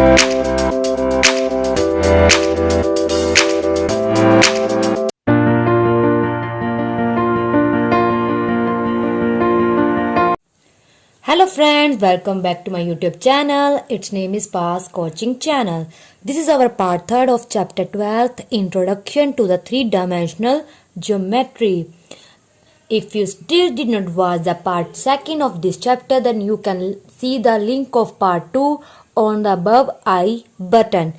Hello friends, welcome back to my YouTube channel. Its name is Pass Coaching Channel. This is our part 3rd of chapter 12th, Introduction to the Three-Dimensional Geometry. If you still did not watch the part 2nd of this chapter, then you can see the link of part 2 on the above I button.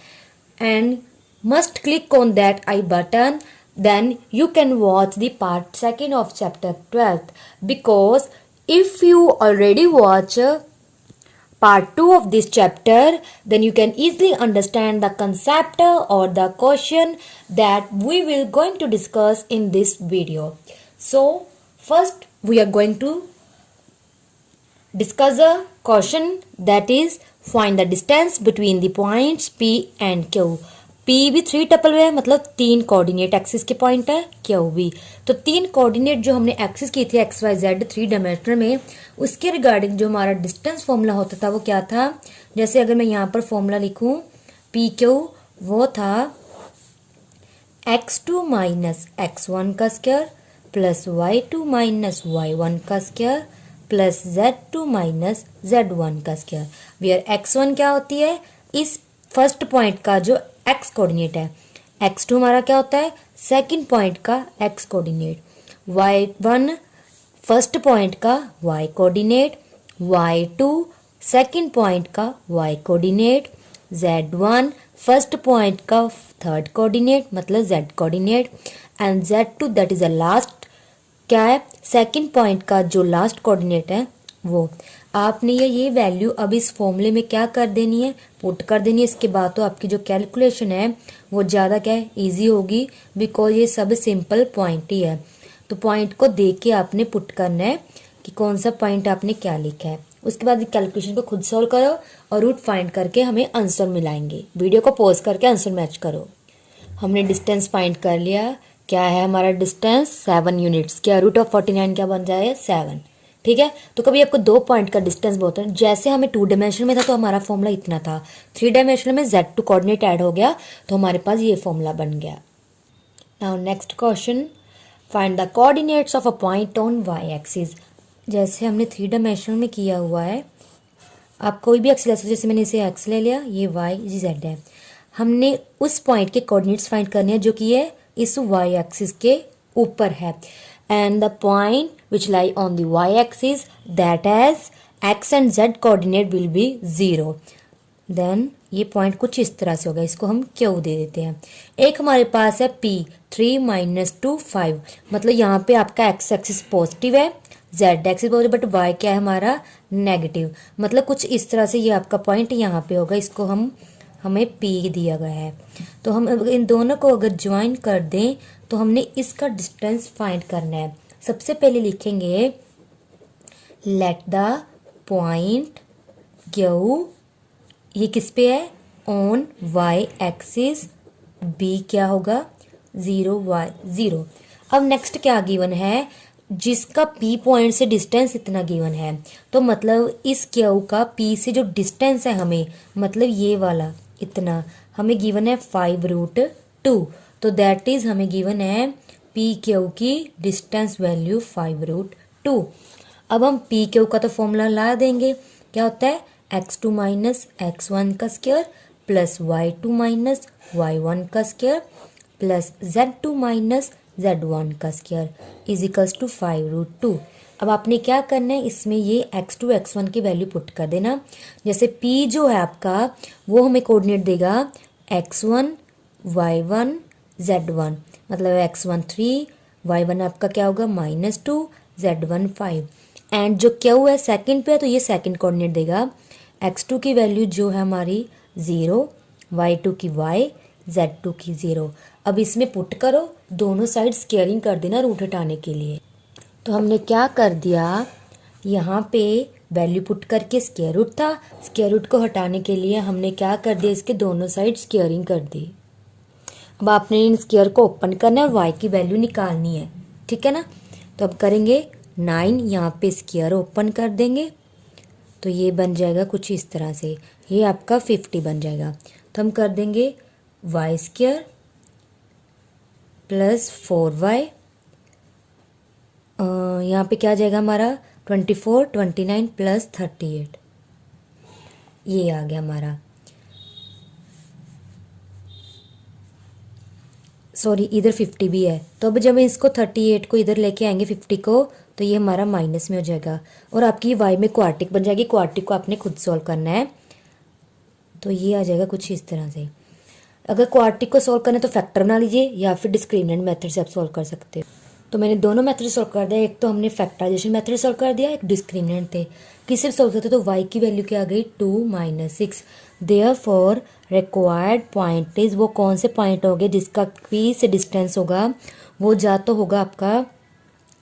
And must click on that I button, then you can watch the part 2nd of chapter 12th, because if you already watch part 2 of this chapter, then you can easily understand the concept or the question that we will going to discuss in this video. So first we are going to discuss a question, that is find the distance between the points P and Q. P भी 3 tuple है, मतलब 3 coordinate axis के point है, Q भी। तो 3 coordinate जो हमने axis की थी एक्स वाई जेड 3 डायमेंशनल में, उसके रिगार्डिंग जो हमारा डिस्टेंस फॉर्मूला होता था वो क्या था। जैसे अगर मैं यहाँ पर फॉर्मूला लिखूं पी क्यू, वो था x2 माइनस x1 का square plus y2 minus y1 का square plus z2 minus z1 का स्क्वायर, वेयर x1 क्या होती है, इस फर्स्ट पॉइंट का जो x कोऑर्डिनेट है, x2 हमारा क्या होता है सेकंड पॉइंट का x coordinate, y1 first point का y coordinate, y2 second point का y coordinate, z1 first point का थर्ड कोऑर्डिनेट मतलब z coordinate, and z2 that is the last क्या है सेकंड पॉइंट का जो लास्ट कोऑर्डिनेट है वो। आपने ये वैल्यू अब इस फॉर्मूले में क्या कर देनी है, पुट कर देनी है। इसके बाद तो आपकी जो कैलकुलेशन है वो ज़्यादा क्या है इजी होगी, बिकॉज ये सब सिंपल पॉइंट ही है। तो पॉइंट को देख के आपने पुट करना है कि कौन सा पॉइंट आपने क्या लिखा है। उसके बाद कैलकुलेशन को खुद सॉल्व करो और रूट फाइंड करके हमें आंसर मिलाएंगे। वीडियो को पॉज करके आंसर मैच करो। हमने डिस्टेंस फाइंड कर लिया, क्या है हमारा डिस्टेंस 7 यूनिट्स, क्या रूट ऑफ 49 क्या बन जाए 7, ठीक है। तो कभी आपको 2 पॉइंट का डिस्टेंस बोलते हैं, जैसे हमें 2 डायमेंशन में था तो हमारा फॉर्मूला इतना था, 3 डायमेंशन में z2 कोऑर्डिनेट ऐड हो गया तो हमारे पास ये फॉर्मूला बन गया। Now next question, find the coordinates of a point on y axis. जैसे हमने 3 डायमेंशन में किया हुआ है, आप कोई भी एक्सिस ले सकते, जैसे मैंने इसे x ले लिया, ये y ये z है। हमने उस पॉइंट के कोऑर्डिनेट्स फाइंड करने हैं जो कि ये इस y एक्सिस के ऊपर है, and the point which lie on the y-axis that has x and z coordinate will be 0. Then ये पॉइंट कुछ इस तरह से होगा, इसको हम Q दे देते हैं। एक हमारे पास है P 3 माइनस 2 5, मतलब यहाँ पे आपका x एक्सिस पॉजिटिव है, z axis positive, but y क्या है हमारा नेगेटिव, मतलब कुछ इस तरह से ये आपका पॉइंट यहाँ पे होगा, इसको हमें P दिया गया है। तो हम इन दोनों को अगर ज्वाइन कर दें तो हमने इसका डिस्टेंस फाइंड करना है। सबसे पहले लिखेंगे लेट द पॉइंट Q, ये किस पे है ऑन y एक्सिस, B क्या होगा 0 y 0। अब नेक्स्ट क्या गिवन है, जिसका P पॉइंट से डिस्टेंस इतना गिवन है, तो मतलब इस Q का P से जो डिस्टेंस है हमें, मतलब ये वाला इतना हमें गिवन है 5√2, तो दैट इज हमें गिवन है पी क्यू की डिस्टेंस वैल्यू 5√2। अब हम पी क्यू का तो फॉर्मूला ला देंगे, क्या होता है x2 माइनस x1 का square plus y2 minus y1 का square plus z2 minus z1 का स्क्वायर इज इक्वल्स टू 5√2। अब आपने क्या करना है, इसमें ये x2 x1 की वैल्यू पुट कर देना। जैसे p जो है आपका वो हमें कोऑर्डिनेट देगा x1 y1 z1, मतलब x1 3 y1 आपका क्या होगा -2 z1 5, एंड जो q है सेकंड पे है तो ये सेकंड कोऑर्डिनेट देगा, x2 की वैल्यू जो है हमारी 0, y2 की y, z2 की 0। अब इसमें पुट करो, दोनों साइड स्क्वायरिंग कर देना रूट हटाने के लिए। तो हमने क्या कर दिया, यहाँ पे वैल्यू पुट करके स्क्वायर रूट था, स्क्वायर रूट को हटाने के लिए हमने क्या कर दिया, इसके दोनों साइड स्क्वायरिंग कर दी। अब आपने इन स्क्वायर को ओपन करना है और y की वैल्यू निकालनी है, ठीक है ना। तो अब करेंगे 9, यहाँ पे स्क्वायर ओपन कर देंगे तो ये बन जाएगा कुछ इस तरह से, ये आपका 50 बन जाएगा। तो हम कर देंगे वाई स्क्वायर प्लस 4y, यहाँ पे क्या आ जाएगा हमारा 24, 29 प्लस 38, ये आ गया हमारा। सॉरी इधर 50 भी है, तो अब जब इसको 38 को इधर लेके आएंगे 50 को, तो ये हमारा माइनस में हो जाएगा और आपकी वाई में क्वार्टिक बन जाएगी। क्वार्टिक को आपने खुद सॉल्व करना है, तो ये आ जाएगा कुछ इस तरह से। अगर क्वार्टिक को सॉल्व करना है तो फैक्टर बना लीजिए या फिर डिस्क्रिमिनेंट मेथड से आप सॉल्व कर सकते हो। तो मैंने दोनों मेथड सॉल्व कर दिया, एक तो हमने फैक्टराइजेशन मेथड सॉल्व कर दिया, एक डिस्क्रिमिनेंट थे। किससे सॉल्व करते तो y की वैल्यू क्या आ गई 2 - 6। देयरफॉर रिक्वायर्ड पॉइंट इज, वो कौन से पॉइंट हो गए जिसका p से डिस्टेंस होगा वो या तो होगा आपका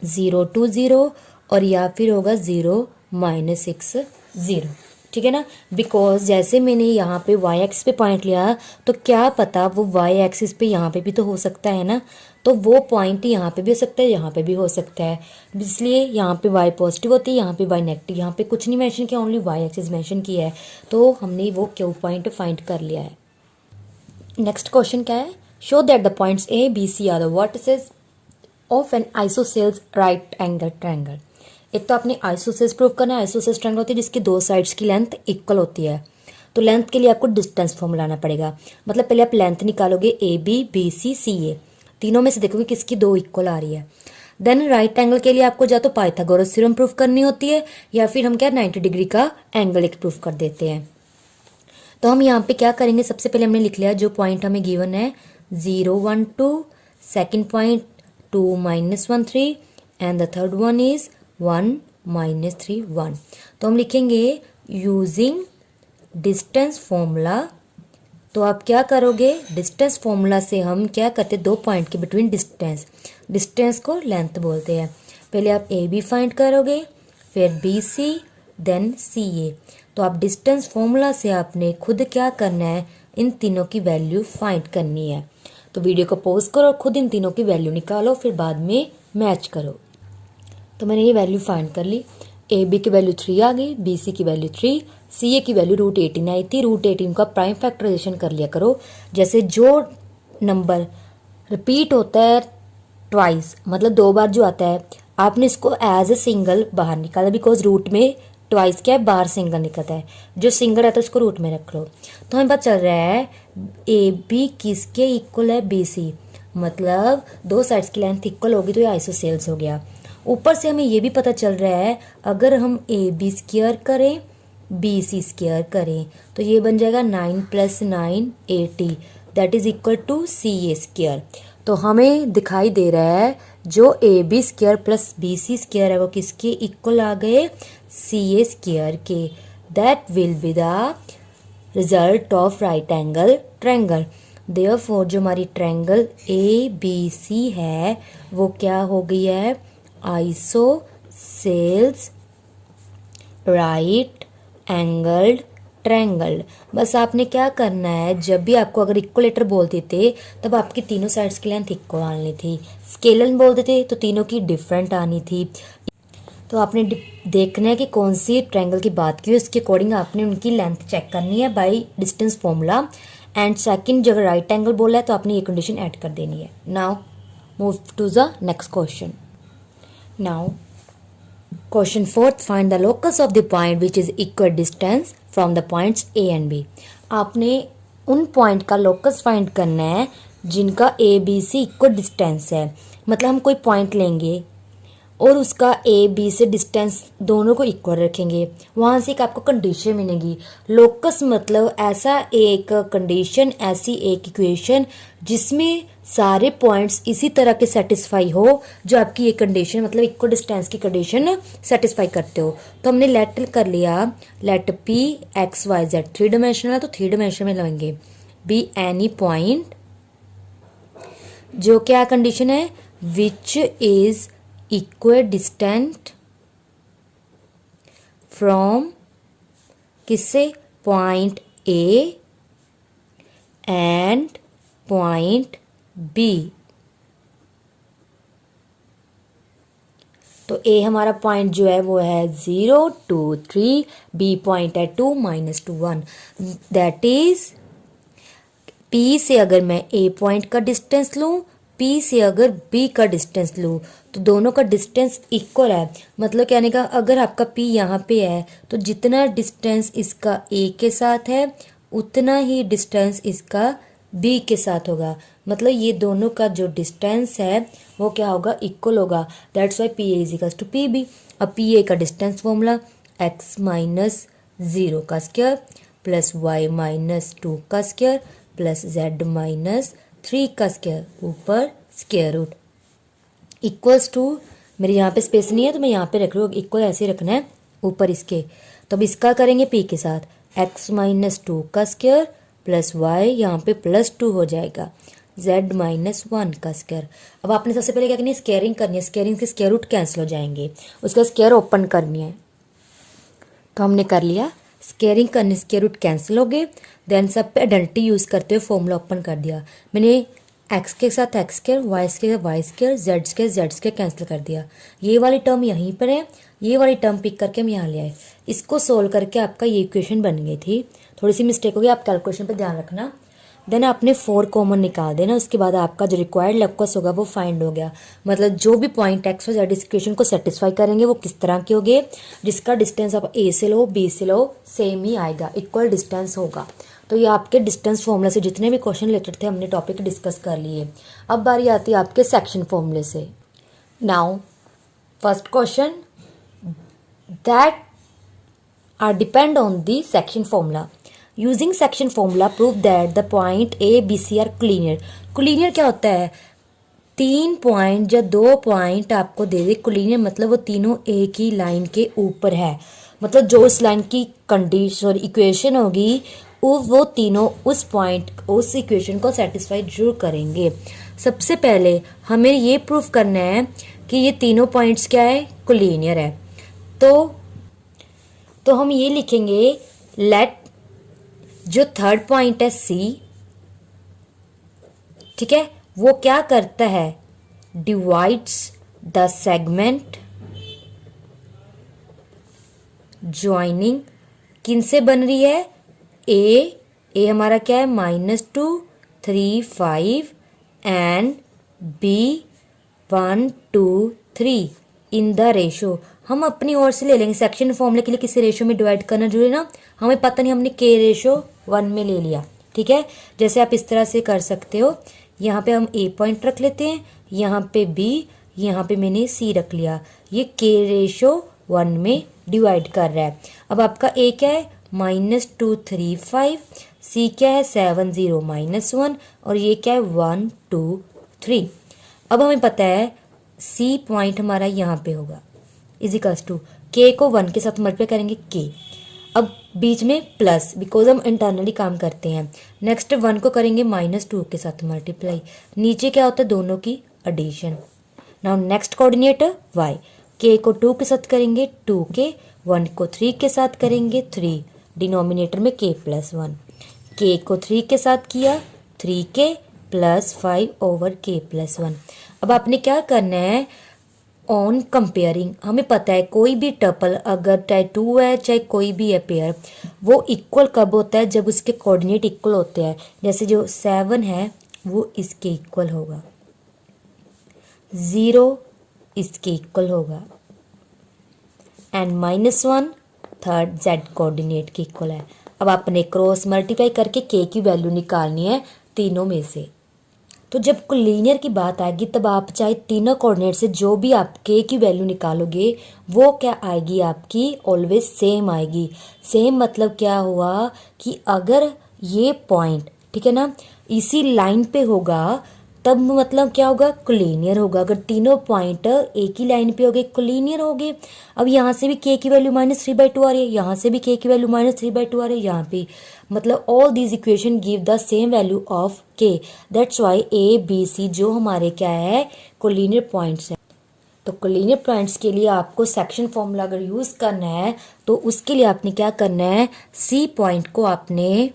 0 to 0 और या फिर होगा 0 - 6 0। ठीक है ना, बिकॉज जैसे मैंने यहाँ पे वाई एक्सिस पे पॉइंट लिया तो क्या पता वो वाई एक्सिस पे यहाँ पे भी तो हो सकता है ना, तो वो पॉइंट यहाँ पे भी हो सकता है, यहाँ पे भी हो सकता है, इसलिए यहाँ पे वाई पॉजिटिव होती है, यहाँ पे वाई नेगेटिव। यहाँ पे कुछ नहीं मेंशन किया, ओनली वाई एक्सिस मेंशन किया है, तो हमने वो क्यू पॉइंट फाइंड कर लिया है। नेक्स्ट क्वेश्चन क्या है, show that the points A B C are the vertices of an isosceles right angle triangle. एक तो आपने आइसोसेल्स प्रूव करना है। आइसोसेल्स ट्रायंगल होती है जिसकी दो साइड्स की लेंथ इक्वल होती है, तो लेंथ के लिए आपको डिस्टेंस फॉर्मूला लाना पड़ेगा। मतलब पहले आप लेंथ निकालोगे ए बी बी सी सी ए, तीनों में से देखोगे किसकी दो इक्वल आ रही है। देन राइट एंगल के लिए आपको या तो पाइथागोरस थ्योरम प्रूफ करनी होती है या फिर हम क्या 90 डिग्री का एंगल एक प्रूफ कर देते हैं। तो हम यहाँ पे क्या करेंगे, सबसे पहले हमने लिख लिया जो पॉइंट हमें गिवन है 0 1 2, second point 2 - 1 3 and the third one is 1 - 3 1। तो हम लिखेंगे यूजिंग डिस्टेंस फॉर्मूला। तो आप क्या करोगे, डिस्टेंस फॉर्मूला से हम क्या करते हैं, दो पॉइंट के बिटवीन डिस्टेंस, डिस्टेंस को लेंथ बोलते हैं। पहले आप ए बी फाइंड करोगे, फिर बी सी, देन सी ए। तो आप डिस्टेंस फॉर्मूला से आपने खुद क्या करना है, इन तीनों की वैल्यू फाइंड करनी है। तो वीडियो को पॉज करो, खुद इन तीनों की वैल्यू निकालो, फिर बाद में मैच करो। तो मैंने ये वैल्यू फाइंड कर ली, ए बी की वैल्यू 3 आ गई, बी सी की वैल्यू 3, सी ए की वैल्यू √18 आई थी। √18 का प्राइम फैक्टराइजेशन कर लिया करो। जैसे जो नंबर रिपीट होता है ट्वाइस, मतलब दो बार जो आता है, आपने इसको एज ए सिंगल बाहर निकाला, बिकॉज रूट में ट्वाइस क्या है, बाहर सिंगल निकलता है, जो सिंगल रहता है उसको रूट में रख लो। तो हमें पता चल रहा है ए बी किसके इक्वल है, बी सी, मतलब दो साइड्स की लेंथ इक्वल होगी तो ये आइसोसेल्स हो गया। ऊपर से हमें ये भी पता चल रहा है अगर हम ए बी स्क्वायर करें बी सी स्क्वायर करें तो ये बन जाएगा 9 + 9 80, that is equal to C A square. तो हमें दिखाई दे रहा है जो A B square plus B C square है वो किसके इक्वल आ गए, सी ए स्क्वायर के। That will be the result of right angle triangle. Therefore जो हमारी ट्रायंगल ए बी सी है वो क्या हो गई है, आइसोसेल्स राइट एंगल्ड ट्रायंगल। बस आपने क्या करना है, जब भी आपको अगर इक्वलेटर बोलते थे तब आपकी तीनों साइड्स की लेंथ इक्वल आनी थी, स्केलन बोलते थे तो तीनों की डिफरेंट आनी थी। तो आपने देखना है कि कौन सी ट्रायंगल की बात की, उसके अकॉर्डिंग आपने उनकी लेंथ चेक करनी है by distance formula. And second जब राइट एंगल बोला है तो आपने ये कंडीशन ऐड कर देनी है। Now move to the next question. Now Question 4, find the locus of the point which is equal distance from the points A and B। आपने उन पॉइंट का लोकस फाइंड करना है जिनका A B C equal distance है। मतलब हम कोई पॉइंट लेंगे और उसका ए बी से डिस्टेंस दोनों को इक्वल रखेंगे, वहाँ से एक आपको कंडीशन मिलेगी। लोकस मतलब ऐसा एक कंडीशन, ऐसी एक इक्वेशन जिसमें सारे पॉइंट्स इसी तरह के सेटिस्फाई हो जो आपकी ये कंडीशन मतलब इक्वल डिस्टेंस की कंडीशन सेटिस्फाई करते हो। तो हमने लेट कर लिया, let P X Y Z 3 dimensional है तो 3 डायमेंशन में लेंगे, बी एनी पॉइंट जो क्या कंडीशन है, विच इज इक्विडिस्टेंट फ्रॉम किससे, point A and point B. तो ए हमारा पॉइंट जो है वो है 0 2 3, बी पॉइंट है 2 -2 1। दैट इज पी से अगर मैं ए पॉइंट का डिस्टेंस लूँ, पी से अगर बी का डिस्टेंस लूँ, तो दोनों का डिस्टेंस इक्वल है। मतलब कहने का अगर आपका पी यहाँ पे है तो जितना डिस्टेंस इसका ए के साथ है उतना ही डिस्टेंस इसका बी के साथ होगा। मतलब ये दोनों का जो डिस्टेंस है वो क्या होगा, इक्वल होगा। That's why P A is equal to P B. अब पी ए का डिस्टेंस फॉर्मूला x माइनस 0 का स्क्वायर प्लस y माइनस 2 का स्क्वायर प्लस z माइनस 3 का स्क्वायर ऊपर स्क्वायर रूट इक्वल्स टू, मेरे यहाँ पे स्पेस नहीं है तो मैं यहाँ पे रख रही हूँ, इक्वल ऐसे ही रखना है ऊपर इसके। तो अब इसका करेंगे p के साथ x माइनस 2 का स्क्वायर प्लस y यहाँ पे प्लस 2 हो जाएगा z माइनस 1 का स्क्वायर। अब आपने सबसे पहले क्या करनी है, स्क्वायरिंग करनी है। स्क्वायरिंग के स्क्वायर रूट कैंसिल हो जाएंगे, उसका स्क्वायर ओपन करनी है। तो हमने कर लिया, स्क्वायरिंग करने स्क्वायर रूट कैंसिल हो गए। देन सब पे आइडेंटिटी यूज़ करते हुए फॉर्मूला ओपन कर दिया। मैंने एक्स के साथ एक्स स्क्वायर, वाई के साथ Y square, Z square cancel कर दिया। ये वाली टर्म यहीं पर है, ये वाली टर्म पिक करके हम यहाँ ले आए। इसको सोल्व करके आपका ये इक्वेशन बन गई थी। थोड़ी सी मिस्टेक हो गई, आप कैलकुलेशन पे ध्यान रखना। देन आपने 4 कॉमन निकाल देना, उसके बाद आपका जो रिक्वायर्ड लॉकस होगा वो फाइंड हो गया। मतलब जो भी पॉइंट एक्स और जेड इस इक्वेशन को सेटिस्फाई करेंगे वो किस तरह के होंगे, जिसका डिस्टेंस आप ए से लो बी से लो सेम ही आएगा, इक्वल डिस्टेंस होगा। तो ये आपके डिस्टेंस फॉर्मूला से जितने भी क्वेश्चन रिलेटेड थे हमने टॉपिक डिस्कस कर लिए। अब बारी आती है आपके सेक्शन फॉर्मूले से। Now first question that are depend on the section formula. Using section formula prove that the point A B C are collinear. Collinear क्या होता है, 3 पॉइंट या 2 पॉइंट आपको दे दे कोलिनियर, मतलब वो तीनों एक ही लाइन के ऊपर है। मतलब जो उस लाइन की कंडीशन इक्वेशन होगी वो तीनों उस पॉइंट उस इक्वेशन को सेटिस्फाई जरूर करेंगे। सबसे पहले हमें ये प्रूव करना है कि ये तीनों पॉइंट्स क्या है, कोलिनियर है। तो हम ये लिखेंगे लेट जो थर्ड पॉइंट है सी, ठीक है, वो क्या करता है, डिवाइड्स द सेगमेंट ज्वाइनिंग किन से बन रही है, ए हमारा क्या है -2 3 5 and B 1 2 3 in the ratio. हम अपनी ओर से ले लेंगे, सेक्शन फॉर्मूले के लिए किसी रेशो में डिवाइड करना जरूरी ना, हमें पता नहीं, हमने के रेशो 1 में ले लिया। ठीक है, जैसे आप इस तरह से कर सकते हो, यहाँ पे हम ए पॉइंट रख लेते हैं, यहाँ पे बी, यहाँ पे मैंने सी रख लिया। ये के रेशो 1 में डिवाइड कर रहा है। अब आपका ए क्या है -2 3 5, सी क्या है 7 0 -1 और ये क्या है 1 2 3। अब हमें पता है सी पॉइंट हमारा यहाँ पे होगा इजिकल्स टू के को 1 के साथ मल्टीप्लाई करेंगे के, अब बीच में प्लस बिकॉज हम इंटरनली काम करते हैं। नेक्स्ट 1 को करेंगे -2 के साथ मल्टीप्लाई, नीचे क्या होता है दोनों की addition. Now next coordinator y, के को 2 के साथ करेंगे 2 के, 1 को 3 के साथ करेंगे 3, डिनोमिनेटर में k + 1, के को 3 के साथ किया 3k + 5 ओवर k + 1। अब आपने क्या करना है, ऑन कंपेयरिंग हमें पता है कोई भी टपल अगर चाहे 2 है चाहे कोई भी है पेयर, वो इक्वल कब होता है, जब उसके कोऑर्डिनेट इक्वल होते हैं। जैसे जो 7 है वो इसके इक्वल होगा, 0 इसके इक्वल होगा एंड -1 थर्ड z कोऑर्डिनेट के इक्वल है। अब आपने क्रॉस मल्टीप्लाई करके k की वैल्यू निकालनी है तीनों में से। तो जब कोलिनियर की बात आएगी तब आप चाहे तीनों कोऑर्डिनेट से जो भी आप k की वैल्यू निकालोगे वो क्या आएगी, आपकी ऑलवेज सेम आएगी। सेम मतलब क्या हुआ कि अगर ये पॉइंट, ठीक है ना, इसी लाइन पे होगा तब मतलब क्या होगा, कोलिनियर होगा। अगर तीनों पॉइंट एक ही लाइन पे हो गए कोलिनियर हो गए। अब यहाँ से भी k की वैल्यू -3/2 आ रही है, यहाँ से भी k की वैल्यू -3/2 आ रही है, यहाँ पे मतलब all these equation give the same value of k। That's why A B C जो हमारे क्या है, कोलिनियर पॉइंट्स है। तो कोलिनियर पॉइंट्स के लिए आपको सेक्शन फॉर्मूला अगर यूज करना है तो उसके लिए आपने क्या करना है, सी पॉइंट को आपने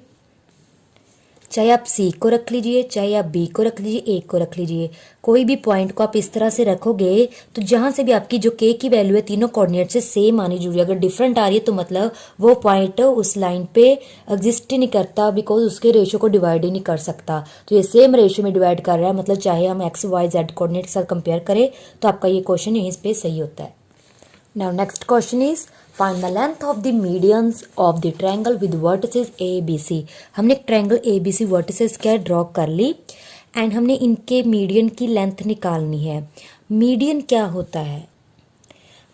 चाहे आप सी को रख लीजिए, चाहे आप बी को रख लीजिए, ए को रख लीजिए, कोई भी पॉइंट को आप इस तरह से रखोगे तो जहाँ से भी आपकी जो के की वैल्यू है तीनों कोऑर्डिनेट से सेम आनी जरूरी है। अगर डिफरेंट आ रही है तो मतलब वो पॉइंट उस लाइन पे एग्जिस्ट ही नहीं करता, बिकॉज उसके रेशियो को डिवाइड ही नहीं कर सकता। तो ये सेम रेशियो में डिवाइड कर रहा है, मतलब चाहे हम एक्स वाई जेड कोऑर्डिनेट के साथ कंपेयर करें तो आपका ये क्वेश्चन यहीं पे सही होता है। Now next question is find the length of the medians of the triangle with vertices ABC। हमने एक ट्रायंगल ABC वर्टिसेस क्या ड्रॉ कर ली एंड हमने इनके मीडियन की लेंथ निकालनी है। मीडियन क्या होता है?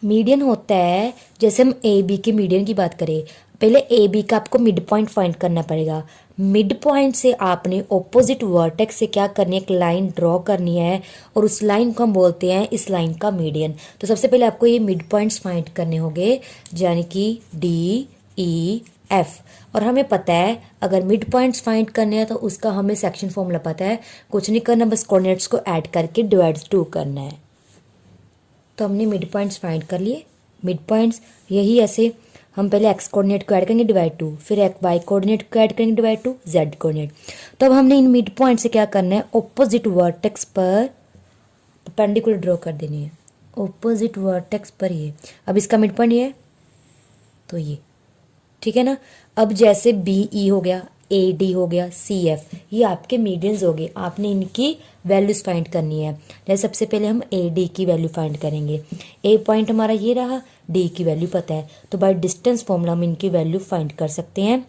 मीडियन होता है, जैसे हम ए बी के मीडियन की बात करें, पहले ए बी का आपको मिड पॉइंट फाइंड करना पड़ेगा। मिड पॉइंट से आपने ऑपोजिट वर्टेक्स से क्या करनी है, एक लाइन ड्रॉ करनी है और उस लाइन को हम बोलते हैं इस लाइन का मीडियन। तो सबसे पहले आपको ये मिड पॉइंट्स फाइंड करने होंगे, यानी कि डी ई एफ। और हमें पता है अगर मिड पॉइंट्स फाइंड करने हैं तो उसका हमें सेक्शन फॉर्मूला पता है, कुछ नहीं करना, बस कोऑर्डिनेट्स को ऐड करके डिवाइड 2 करना है। तो हमने मिड पॉइंट्स फाइंड कर लिए। मिड पॉइंट्स यही ऐसे हम पहले एक्स कोऑर्डिनेट को ऐड करेंगे डिवाइड 2, फिर एक वाई कोऑर्डिनेट को ऐड करेंगे डिवाइड 2, जेड कोऑर्डिनेट। तो अब हमने इन मिड पॉइंट से क्या करना है, ऑपोजिट वर्टेक्स पर परपेंडिकुलर ड्रॉ कर देनी है। ऑपोजिट वर्टेक्स पर ये, अब इसका मिड पॉइंट ये है तो ये, ठीक है ना। अब जैसे बी ई हो गया, ए डी हो गया, सी एफ, ये आपके मीडियंस हो गए। आपने इनकी वैल्यूज फाइंड करनी है। जैसे सबसे पहले हम ए डी की वैल्यू फाइंड करेंगे। ए पॉइंट हमारा ये रहा, डी की वैल्यू पता है, तो बाय डिस्टेंस फॉर्मूला हम इनकी वैल्यू फाइंड कर सकते हैं।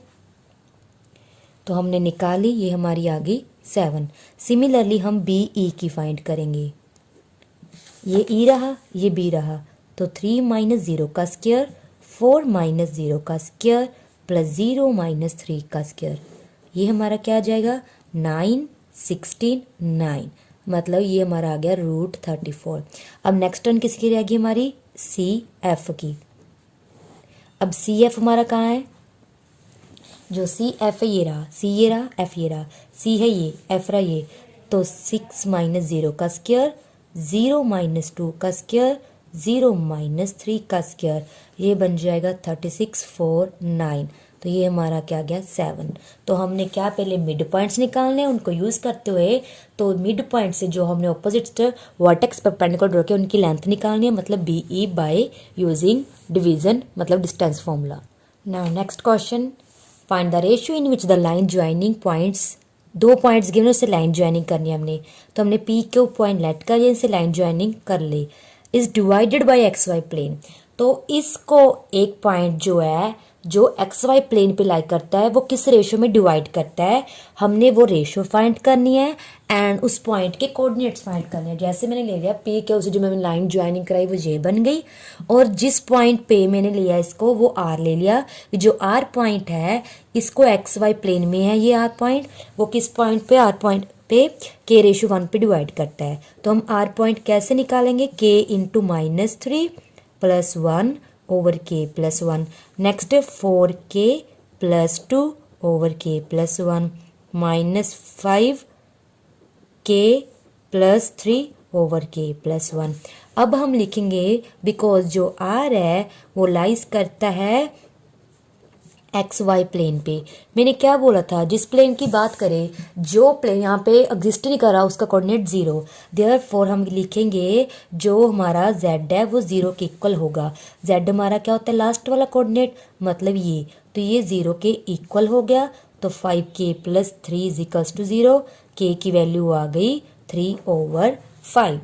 तो हमने निकाली, ये हमारी आ गई 7। सिमिलरली हम बी ई की फाइंड करेंगे। ये ई रहा, ये बी रहा, तो 3 - 0 का स्क्वायर, 4 - 0 का स्क्वायर प्लस 0 - 3 का स्क्वायर, ये हमारा क्या आ जाएगा 9, 16, 9, मतलब ये हमारा आ गया √34। अब नेक्स्ट टर्न किसकी रहेगी हमारी, सी एफ की। अब सी एफ हमारा कहाँ है, जो सी एफ है ये रहा, सी ये रहा, एफ ये रहा, सी है ये, एफ रहा ये, तो 6 - 0 का स्क्वायर, 0 - 2 का स्क्वायर, 0 - 3 का स्क्वायर, ये बन जाएगा 36, 4, 9। तो ये हमारा क्या गया 7। तो हमने क्या पहले मिड पॉइंट्स निकालने हैं, उनको यूज करते हुए तो मिड पॉइंट से जो हमने ऑपोजिट वर्टेक्स परपेंडिकुलर ड्रॉ किया उनकी लेंथ निकालनी है, मतलब B E by using division, मतलब distance formula. Now next question, find the ratio in which the line joining points, 2 points given, उससे लाइन ज्वाइनिंग करनी है हमने। तो हमने पी के पॉइंट लेट कर, इनसे लाइन ज्वाइनिंग कर ली, is divided by X Y plane. तो इसको एक पॉइंट जो है जो एक्स वाई प्लेन पे लाई करता है वो किस रेशियो में डिवाइड करता है, हमने वो रेशियो फाइंड करनी है एंड उस पॉइंट के कोऑर्डिनेट्स फाइंड करने हैं। जैसे मैंने ले लिया पी के, उसे जो मैंने लाइन ज्वाइनिंग कराई वो ये बन गई, और जिस पॉइंट पे मैंने लिया इसको वो आर ले लिया। जो आर पॉइंट है इसको एक्स वाई प्लेन में है ये आर पॉइंट, वो किस पॉइंट पे, आर पॉइंट पे के रेशियो 1 पे डिवाइड करता है। तो हम आर पॉइंट कैसे निकालेंगे, के इंटू -3 + 1 ओवर के plus 1, next 4k + 2 over k + 1 -5k + 3 over k + 1। अब हम लिखेंगे बिकॉज जो आर है वो लाइज करता है एक्स वाई प्लेन पे। मैंने क्या बोला था, जिस प्लेन की बात करें, जो प्लेन यहाँ पे एग्जिस्ट नहीं कर रहा उसका कोऑर्डिनेट 0, देयरफॉर हम लिखेंगे जो हमारा z है वो 0 के इक्वल होगा। z हमारा क्या होता है, लास्ट वाला कोऑर्डिनेट, मतलब ये, तो ये 0 के इक्वल हो गया। तो 5k + 3 = 0, k की वैल्यू आ गई 3/5।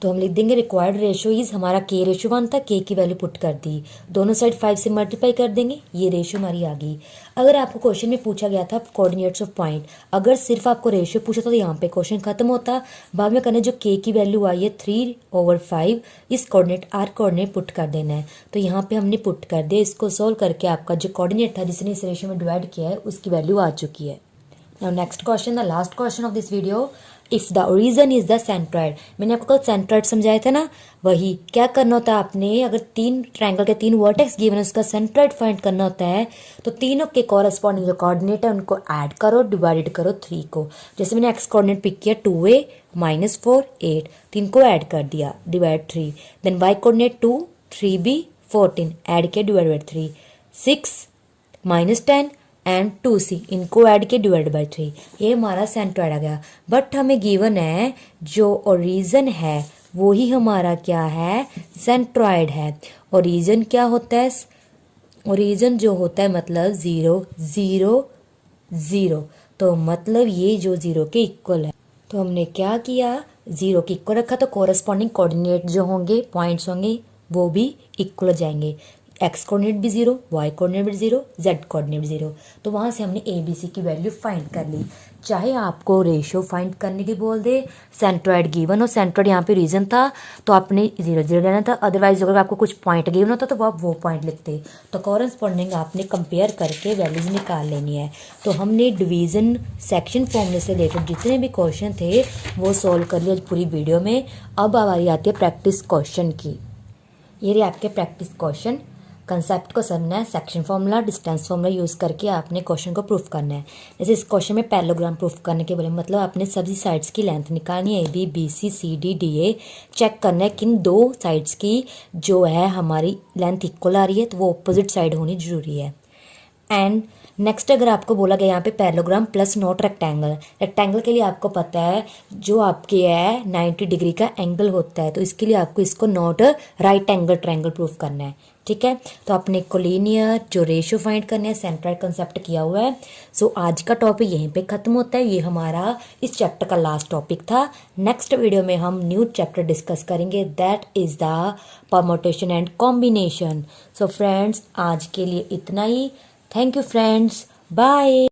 तो हम लिख देंगे रिक्वायर्ड रेशियो इज, हमारा के रेशियो 1 था, के की वैल्यू पुट कर दी, दोनों साइड 5 से मल्टीप्लाई कर देंगे, ये रेशियो हमारी आ गई। अगर आपको क्वेश्चन में पूछा गया था कोऑर्डिनेट्स ऑफ पॉइंट, अगर सिर्फ आपको रेशियो पूछा था तो यहाँ पे क्वेश्चन खत्म होता। बाद में करना जो के की वैल्यू आई है 3/5, इस कोऑर्डिनेट आर कोऑर्डिनेट पुट कर देना है। तो यहाँ पे हमने पुट कर दिया, इसको सोल्व करके आपका जो कोऑर्डिनेट था जिसने इस रेशियो में डिवाइड किया है उसकी वैल्यू आ चुकी है। Now next question, the last question of this video, if the origin is the centroid. मैंने आपको कल सेंट्रॉइड समझाया था ना, वही क्या करना होता है आपने, अगर 3 ट्रायंगल के 3 वर्टेक्स गिवन है उसका सेंट्रॉइड फाइंड करना होता है, तो तीनों के कॉरेस्पॉन्डिंग जो कोऑर्डिनेट है उनको ऐड करो, डिवाइडेड करो 3 को। जैसे मैंने एक्स कोऑर्डिनेट पिक किया 2a - 4 8, 3 को ऐड कर दिया, divide 3। Then Y coordinate 2 3b 14, add किया, डिवाइड 3। 6 - 10 एंड 2c, इनको ऐड किया डिवाइड बाई 3, ये हमारा सेंट्रॉइड आ गया। बट हमें गिवन है जो ओरिजिन है वो ही हमारा क्या है, सेंट्रॉइड है। ओरिजिन क्या होता है, ओरिजिन जो होता है मतलब 0 0 0, तो मतलब ये जो 0 के इक्वल है। तो हमने क्या किया, 0 के इक्वल रखा, तो कोरस्पॉन्डिंग कोऑर्डिनेट जो होंगे, पॉइंट्स होंगे, वो भी इक्वल हो जाएंगे। एक्स कोऑर्डिनेट भी 0, वाई कोऑर्डिनेट भी 0, जेड कोऑर्डिनेट भी 0। तो वहाँ से हमने ए बी सी की वैल्यू फाइंड कर ली। चाहे आपको रेशियो फाइंड करने की बोल दे, सेंट्रॉइड गिवन हो, सेंट्रॉइड यहाँ पे रीजन था तो आपने 0 0 लेना था, अदरवाइज अगर आपको कुछ पॉइंट गिवन होता तो आप वो पॉइंट लिखते। तो कॉरस्पॉन्डिंग आपने कंपेयर करके वैल्यूज निकाल लेनी है। तो हमने डिवीजन सेक्शन फॉर्मूले से रिलेटेड जितने भी क्वेश्चन थे वो सॉल्व कर लिया पूरी वीडियो में। अब हमारी आती है प्रैक्टिस क्वेश्चन की। ये रही आपके प्रैक्टिस क्वेश्चन। कंसेप्ट को समझना है, section formula, distance formula use करके आपने क्वेश्चन को प्रूफ करना है। जैसे इस क्वेश्चन में पैरेललोग्राम प्रूफ करने के बोले, मतलब आपने सभी साइड्स की लेंथ निकालनी है, A B C C D D A, check करना है किन दो साइड्स की जो है हमारी लेंथ इक्वल आ रही है, तो वो ऑपोजिट साइड होनी जरूरी है। एंड नेक्स्ट अगर आपको बोला गया यहाँ पे parallelogram plus not rectangle, rectangle के लिए आपको पता है जो आपके है 90 डिग्री का एंगल होता है, तो इसके लिए आपको इसको not right angle triangle proof करना है, ठीक है। तो आपने कोलिनियर जो रेशियो फाइंड करने है, सेंट्रॉइड कंसेप्ट किया हुआ है। सो आज का टॉपिक यहीं पे खत्म होता है। ये हमारा इस चैप्टर का लास्ट टॉपिक था। नेक्स्ट वीडियो में हम न्यू चैप्टर डिस्कस करेंगे, that is the permutation and combination. So friends आज के लिए इतना ही। Thank you friends, bye.